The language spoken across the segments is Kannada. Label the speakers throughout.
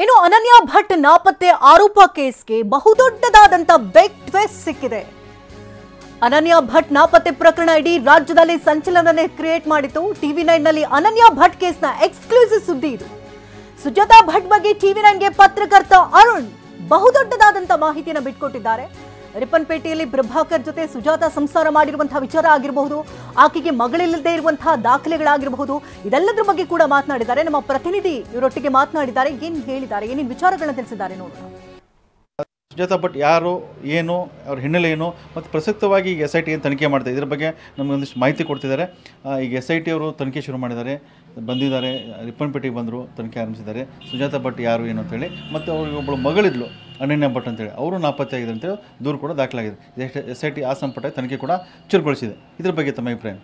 Speaker 1: ಇನ್ನು ಅನನ್ಯ ಭಟ್ ನಾಪತ್ತೆ ಆರೋಪ ಕೇಸ್ಗೆ ಬಹುದೊಡ್ಡದಾದಂತ ಬಿಗ್ ಟ್ವಿಸ್ಟ್ ಸಿಕ್ಕಿದೆ. ಅನನ್ಯ ಭಟ್ ನಾಪತ್ತೆ ಪ್ರಕರಣ ಇಡೀ ರಾಜ್ಯದಲ್ಲಿ ಸಂಚಲನನೇ ಕ್ರಿಯೇಟ್ ಮಾಡಿತು. ಟಿವಿ9 ನಲ್ಲಿ ಅನನ್ಯ ಭಟ್ ಕೇಸ್ನ ಎಕ್ಸ್ಕ್ಲೂಸಿವ್ ಸುದ್ದಿ ಇದು. ಸುಜಾತಾ ಭಟ್ ಬಗ್ಗೆ ಟಿವಿ9ಗೆ ಪತ್ರಕರ್ತ ಅರುಣ್ ಬಹುದೊಡ್ಡದಾದಂತ ಮಾಹಿತಿಯನ್ನು ಬಿಟ್ಕೊಟ್ಟಿದ್ದಾರೆ. ರಿಪ್ಪನ್ಪೇಟೆಯಲ್ಲಿ ಪ್ರಭಾಕರ್ ಜೊತೆ ಸುಜಾತಾ ಸಂಸಾರ ಮಾಡಿರುವಂತಹ ವಿಚಾರ ಆಗಿರಬಹುದು, ಆಕೆಗೆ ಮಗಳಿಲ್ಲದೆ ಇರುವಂತಹ ದಾಖಲೆಗಳಾಗಿರಬಹುದು, ಇದೆಲ್ಲದರ ಬಗ್ಗೆ ಕೂಡ ಮಾತನಾಡಿದ್ದಾರೆ. ನಮ್ಮ ಪ್ರತಿನಿಧಿ ಇವರೊಟ್ಟಿಗೆ ಮಾತನಾಡಿದ್ದಾರೆ. ಏನ್ ಹೇಳಿದ್ದಾರೆ, ಏನೇನು ವಿಚಾರಗಳನ್ನ ತಿಳಿಸಿದ್ದಾರೆ ನೋಡೋಣ.
Speaker 2: ಸುಜಾತಾ ಭಟ್ ಯಾರು, ಏನು, ಅವ್ರ ಹಿನ್ನೆಲೆ ಏನು, ಮತ್ತು ಪ್ರಸಕ್ತವಾಗಿ ಈಗ SIT ಏನು ತನಿಖೆ ಮಾಡ್ತಾರೆ ಇದ್ರ ಬಗ್ಗೆ ನಮಗೆ ಒಂದಿಷ್ಟು ಮಾಹಿತಿ ಕೊಡ್ತಿದ್ದಾರೆ. ಈಗ SIT ಅವರು ತನಿಖೆ ಶುರು ಮಾಡಿದ್ದಾರೆ, ಬಂದಿದ್ದಾರೆ, ರಿಪ್ಪನ್ಪೇಟೆಗೆ ಬಂದರು, ತನಿಖೆ ಆರಂಭಿಸಿದ್ದಾರೆ. ಸುಜಾತಾ ಭಟ್ ಯಾರು ಏನು ಅಂತೇಳಿ, ಮತ್ತು ಅವ್ರಿಗೆ ಒಬ್ಬಳು ಮಗಳಿದ್ಲು ಅನನ್ಯ ಭಟ್ ಅಂತೇಳಿ, ಅವರು ನಾಪತ್ತೆ ಆಗಿದ್ದಾರೆ ಅಂತೇಳಿ ದೂರು ಕೂಡ ದಾಖಲಾಗಿದೆ. SIT ಆ ಸಂಪುಟ ತನಿಖೆ ಕೂಡ ಚುರುಗೊಳಿಸಿದೆ. ಇದ್ರ ಬಗ್ಗೆ ತಮ್ಮ ಅಭಿಪ್ರಾಯ?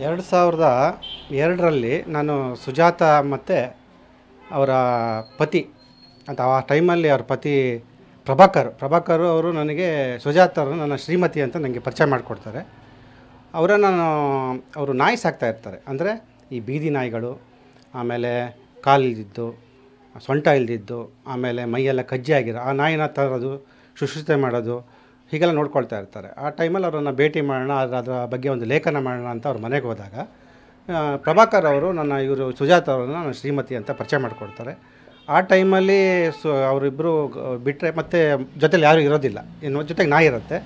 Speaker 3: 2002ರಲ್ಲಿ ನಾನು ಸುಜಾತಾ ಮತ್ತು ಅವರ ಪತಿ ಅಂತ ಆ ಟೈಮಲ್ಲಿ ಅವ್ರ ಪತಿ ಪ್ರಭಾಕರ್ ಅವರು ನನಗೆ ಸುಜಾತ ಅವರು ನನ್ನ ಶ್ರೀಮತಿ ಅಂತ ನನಗೆ ಪರಿಚಯ ಮಾಡಿಕೊಡ್ತಾರೆ. ಅವರು ನಾಯಿ ಸಾಕ್ತಾ ಇರ್ತಾರೆ. ಅಂದರೆ ಈ ಬೀದಿ ನಾಯಿಗಳು, ಆಮೇಲೆ ಕಾಲು ಇಲ್ದಿದ್ದು, ಸೊಂಟ ಇಲ್ದಿದ್ದು, ಆಮೇಲೆ ಮೈಯೆಲ್ಲ ಕಜ್ಜಿ ಆಗಿರೋ ಆ ನಾಯಿನ ತರೋದು, ಶುಶ್ರೂಷೆ ಮಾಡೋದು, ಹೀಗೆಲ್ಲ ನೋಡ್ಕೊಳ್ತಾ ಇರ್ತಾರೆ. ಆ ಟೈಮಲ್ಲಿ ಅವರನ್ನು ಭೇಟಿ ಮಾಡೋಣ, ಅದರ ಬಗ್ಗೆ ಒಂದು ಲೇಖನ ಮಾಡೋಣ ಅಂತ ಅವ್ರ ಮನೆಗೆ ಹೋದಾಗ ಪ್ರಭಾಕರ್ ಅವರು ಇವರು ಸುಜಾತ ಅವರನ್ನು ನನ್ನ ಶ್ರೀಮತಿ ಅಂತ ಪರಿಚಯ ಮಾಡಿಕೊಡ್ತಾರೆ. ಆ ಟೈಮಲ್ಲಿ ಅವರಿಬ್ಬರು ಬಿಟ್ಟರೆ ಮತ್ತೆ ಜೊತೆಲಿ ಯಾರೂ ಇರೋದಿಲ್ಲ, ಇನ್ನು ಜೊತೆಗೆ ನಾಯಿ ಇರುತ್ತೆ.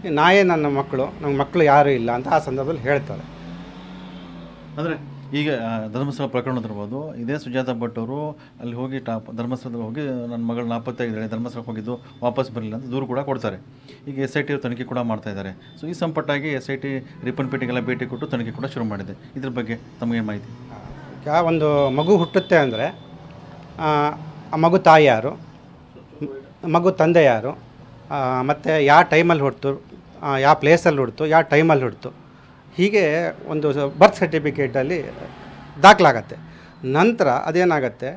Speaker 3: ಈ ನಾಯೇ ನನ್ನ ಮಕ್ಕಳು, ನಮ್ಮ ಮಕ್ಕಳು ಯಾರೂ ಇಲ್ಲ ಅಂತ ಆ ಸಂದರ್ಭದಲ್ಲಿ ಹೇಳ್ತಾರೆ.
Speaker 2: ಅಂದರೆ ಈಗ ಧರ್ಮಸ್ಥಳ ಪ್ರಕರಣ ಇರ್ಬೋದು, ಇದೇ ಸುಜಾತಾ ಭಟ್ ಅವರು ಅಲ್ಲಿ ಹೋಗಿ ಧರ್ಮಸ್ಥಳದಲ್ಲಿ ಹೋಗಿ ನನ್ನ ಮಗಳು ನಾಪತ್ತೆ ಆಗಿದ್ದಾಳೆ, ಧರ್ಮಸ್ಥಳಕ್ಕೆ ಹೋಗಿದ್ದು ವಾಪಸ್ ಬರಲಿಲ್ಲ ಅಂತ ದೂರು ಕೂಡ ಕೊಡ್ತಾರೆ. ಈಗ SIT ತನಿಖೆ ಕೂಡ ಮಾಡ್ತಾ ಇದ್ದಾರೆ. ಸೊ ಈ ಸಂಪಟ್ಟಾಗಿ SIT ರಿಪ್ಪನ್ಪೇಟೆಗೆಲ್ಲ ಭೇಟಿ ಕೊಟ್ಟು ತನಿಖೆ ಕೂಡ ಶುರು ಮಾಡಿದೆ. ಇದ್ರ ಬಗ್ಗೆ ತಮಗೇನು ಮಾಹಿತಿ?
Speaker 3: ಈಗ ಒಂದು ಮಗು ಹುಟ್ಟುತ್ತೆ ಅಂದರೆ ಆ ಮಗು ತಾಯಿ ಯಾರು, ಮಗು ತಂದೆ ಯಾರು, ಮತ್ತು ಯಾವ ಟೈಮಲ್ಲಿ ಹುಡ್ತು, ಯಾವ ಪ್ಲೇಸಲ್ಲಿ ಹುಡ್ತು, ಯಾವ ಟೈಮಲ್ಲಿ ಹುಡ್ತು, ಹೀಗೆ ಒಂದು ಬರ್ತ್ ಸರ್ಟಿಫಿಕೇಟಲ್ಲಿ ದಾಖಲಾಗತ್ತೆ. ನಂತರ ಅದೇನಾಗುತ್ತೆ,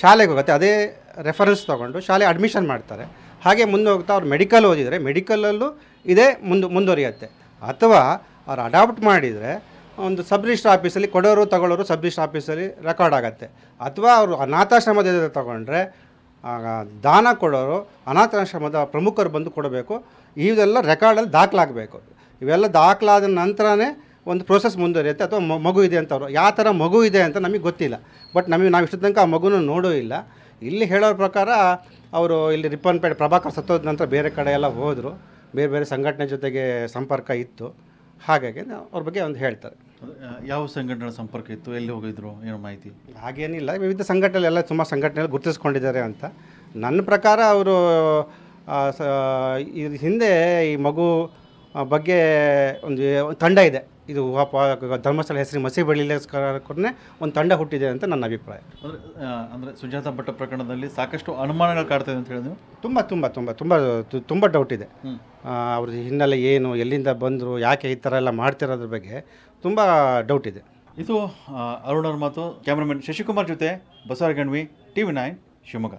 Speaker 3: ಶಾಲೆಗೆ ಹೋಗುತ್ತೆ, ಅದೇ ರೆಫರೆನ್ಸ್ ತೊಗೊಂಡು ಶಾಲೆ ಅಡ್ಮಿಷನ್ ಮಾಡ್ತಾರೆ. ಹಾಗೆ ಮುಂದೆ ಹೋಗ್ತಾ ಅವ್ರು ಮೆಡಿಕಲ್ ಓದಿದರೆ ಮೆಡಿಕಲಲ್ಲೂ ಇದೇ ಮುಂದುವರಿಯುತ್ತೆ. ಅಥವಾ ಅವ್ರು ಅಡಾಪ್ಟ್ ಮಾಡಿದರೆ ಒಂದು ಸಬ್ ರಿಜಿಸ್ಟರ್ ಆಫೀಸಲ್ಲಿ ಕೊಡೋರು ತಗೊಳ್ಳೋರು ಸಬ್ ರಿಜಿಸ್ಟರ್ ಆಫೀಸಲ್ಲಿ ರೆಕಾರ್ಡ್ ಆಗುತ್ತೆ. ಅಥವಾ ಅವರು ಅನಾಥಾಶ್ರಮದ ತೊಗೊಂಡ್ರೆ ದಾನ ಕೊಡೋರು ಅನಾಥಾಶ್ರಮದ ಪ್ರಮುಖರು ಬಂದು ಕೊಡಬೇಕು. ಇವೆಲ್ಲ ರೆಕಾರ್ಡಲ್ಲಿ ದಾಖಲಾಗಬೇಕು. ಇವೆಲ್ಲ ದಾಖಲಾದ ನಂತರನೇ ಒಂದು ಪ್ರೋಸೆಸ್ ಮುಂದುವರಿಯುತ್ತೆ. ಅಥವಾ ಮಗು ಇದೆ ಅಂತ ಅವರು ಯಾವ ಥರ ಮಗು ಇದೆ ಅಂತ ನಮಗೆ ಗೊತ್ತಿಲ್ಲ. ಬಟ್ ನಾವು ಇಷ್ಟು ತನಕ ಆ ಮಗುನ ನೋಡೂ ಇಲ್ಲ. ಇಲ್ಲಿ ಹೇಳೋರ ಪ್ರಕಾರ ಅವರು ಇಲ್ಲಿ ರಿಪ್ಪನ್ಪೇಟೆ ಪ್ರಭಾಕರ್ ಸತ್ತೋದ ನಂತರ ಬೇರೆ ಕಡೆ ಎಲ್ಲ ಹೋದರು, ಬೇರೆ ಬೇರೆ ಸಂಘಟನೆ ಜೊತೆಗೆ ಸಂಪರ್ಕ ಇತ್ತು. ಹಾಗಾಗಿ ಅವ್ರ ಬಗ್ಗೆ ಒಂದು ಹೇಳ್ತಾರೆ.
Speaker 2: ಯಾವ ಸಂಘಟನೆ ಸಂಪರ್ಕ ಇತ್ತು, ಎಲ್ಲಿ ಹೋಗಿದ್ರು, ಏನೋ ಮಾಹಿತಿ?
Speaker 3: ಹಾಗೇನಿಲ್ಲ, ವಿವಿಧ ಸಂಘಟನೆಲ್ಲ ತುಂಬ ಸಂಘಟನೆಯಲ್ಲಿ ಗುರುತಿಸ್ಕೊಂಡಿದ್ದಾರೆ ಅಂತ ನನ್ನ ಪ್ರಕಾರ. ಅವರು ಹಿಂದೆ ಈ ಮಗು ಬಗ್ಗೆ ಒಂದು ತಂಡ ಇದೆ. ಇದು ಧರ್ಮಸ್ಥಳ ಹೆಸರು ಮಸಿ ಬೆಳಿಲಿಕ್ಕೋಸ್ಕರನೇ ಒಂದು ತಂಡ ಹುಟ್ಟಿದೆ ಅಂತ ನನ್ನ ಅಭಿಪ್ರಾಯ.
Speaker 2: ಅಂದರೆ ಸುಜಾತಾ ಭಟ್ ಪ್ರಕರಣದಲ್ಲಿ ಸಾಕಷ್ಟು ಅನುಮಾನಗಳು ಕಾಡ್ತಾ ಇದೆ ಅಂತ ಹೇಳಿದ್ವಿ.
Speaker 3: ತುಂಬ ಡೌಟ್ ಇದೆ. ಅವ್ರ ಹಿನ್ನೆಲೆ ಏನು, ಎಲ್ಲಿಂದ ಬಂದರು, ಯಾಕೆ ಈ ಥರ ಎಲ್ಲ ಮಾಡ್ತಿರೋದ್ರ ಬಗ್ಗೆ ತುಂಬ ಡೌಟ್ ಇದೆ.
Speaker 2: ಇದು ಅರುಣ್ ಅವ್ರ ಮಾತು. ಕ್ಯಾಮ್ರಾಮನ್ ಶಶಿಕುಮಾರ್ ಜೊತೆ ಬಸವರಾಜ್ ಗಣ್ವಿ, ಟಿವಿ9 ಶಿವಮೊಗ್ಗ.